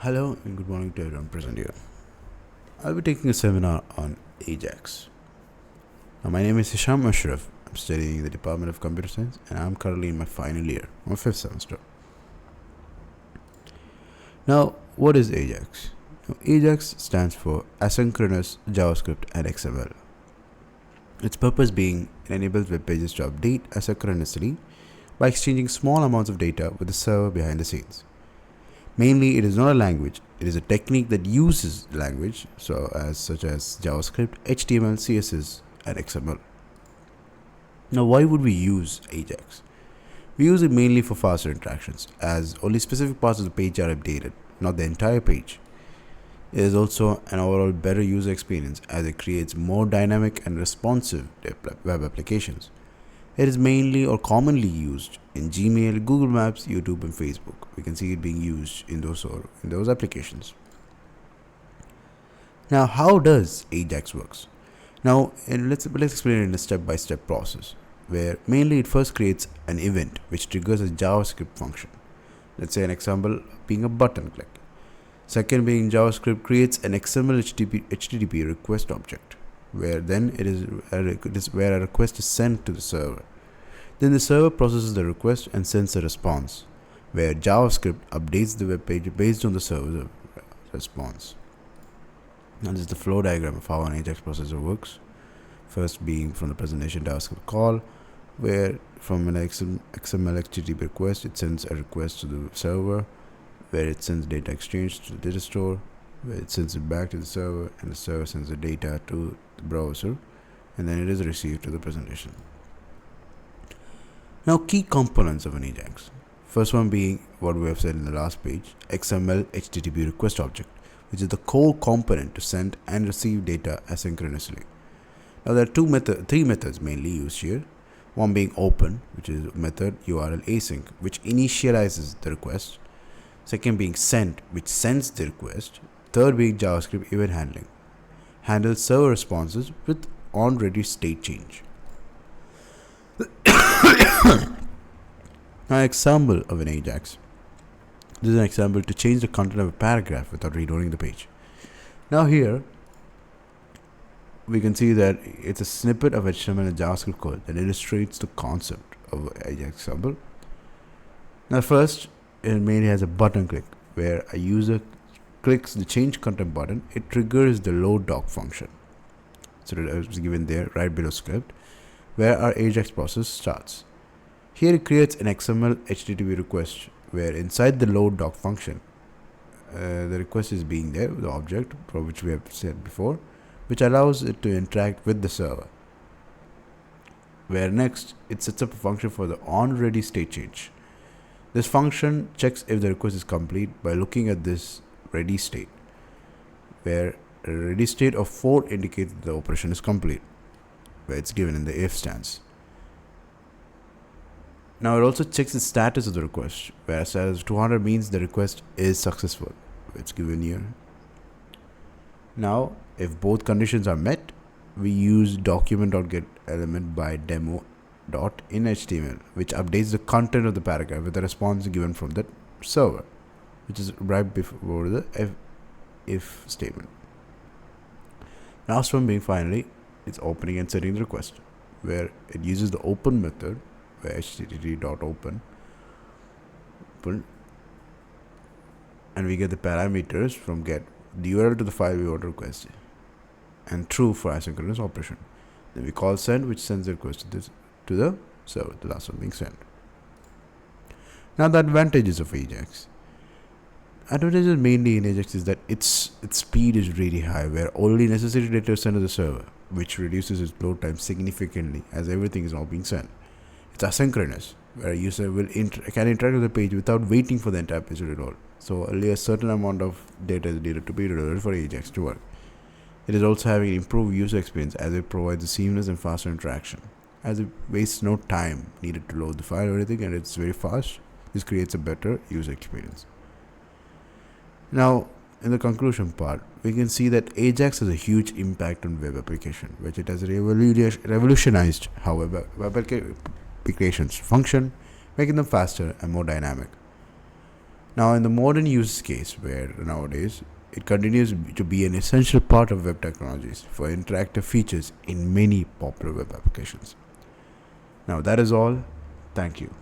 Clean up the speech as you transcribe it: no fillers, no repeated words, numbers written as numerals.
Hello and good morning to everyone present here. I'll be taking a seminar on AJAX. Now, my name is Hisham Ashraf. I'm studying in the Department of Computer Science and I'm currently in my final year, my fifth semester. Now, what is AJAX? Now, AJAX stands for Asynchronous JavaScript and XML. Its purpose being it enables web pages to update asynchronously by exchanging small amounts of data with the server behind the scenes. Mainly, it is not a language, it is a technique that uses language, such as JavaScript, HTML, CSS, and XML. Now, why would we use AJAX? We use it mainly for faster interactions, as only specific parts of the page are updated, not the entire page. It is also an overall better user experience as it creates more dynamic and responsive web applications. It is mainly or commonly used in Gmail, Google Maps, YouTube, and Facebook. We can see it being used in those applications. Now, how does AJAX works? Now, let's explain it in a step-by-step process, where mainly it first creates an event which triggers a JavaScript function. Let's say an example being a button click. Second being JavaScript creates an XML HTTP request object, where then it is where a request is sent to the server. Then the server processes the request and sends a response, where JavaScript updates the web page based on the server's response. Now this is the flow diagram of how an AJAX processor works. First being from the presentation JavaScript call, where from an XML HTTP request it sends a request to the server, where it sends data exchange to the data store, where it sends it back to the server, and the server sends the data to the browser, and then it is received to the presentation. Now, key components of an AJAX. First one being what we have said in the last page, XML HTTP request object, which is the core component to send and receive data asynchronously. Now, there are three methods mainly used here. One being open, which is method URL async, which initializes the request. Second being send, which sends the request. Third being JavaScript event handling, handles server responses with on-ready state change. Now, example of an AJAX. This is an example to change the content of a paragraph without reloading the page. Now here, we can see that it's a snippet of HTML and JavaScript code that illustrates the concept of an AJAX example. Now first, it mainly has a button click, where a user clicks the change content button, it triggers the load doc function. So it is given there right below script, where our AJAX process starts. Here it creates an XML HTTP request, where inside the load doc function, the request is being there, the object for which we have said before, which allows it to interact with the server. Where next, it sets up a function for the on-ready state change. This function checks if the request is complete by looking at this ready state, where a ready state of 4 indicates that the operation is complete, where it's given in the if stance. Now it also checks the status of the request, where status 200 means the request is successful. It's given here. Now, if both conditions are met, we use document.getElement by demo.inHTML, which updates the content of the paragraph with a response given from the server, which is right before the if statement. Last one being finally, it's opening and setting the request, where it uses the open method, where http.open, and we get the parameters from get, the URL to the file we want to request, and true for asynchronous operation. Then we call send, which sends the request to the server, the last one being sent. Now the advantages of AJAX. Advantages mainly in AJAX is that its speed is really high, where only necessary data is sent to the server, which reduces its load time significantly as everything is now being sent. It's asynchronous, where a user can interact with the page without waiting for the entire page to reload. So only a certain amount of data is needed to be reloaded for AJAX to work. It is also having an improved user experience as it provides a seamless and faster interaction, as it wastes no time needed to load the file or anything, and it's very fast. This creates a better user experience. Now, in the conclusion part, we can see that AJAX has a huge impact on web application, which it has revolutionized how web applications function, making them faster and more dynamic. Now, in the modern use case, where nowadays it continues to be an essential part of web technologies for interactive features in many popular web applications. Now, that is all. Thank you.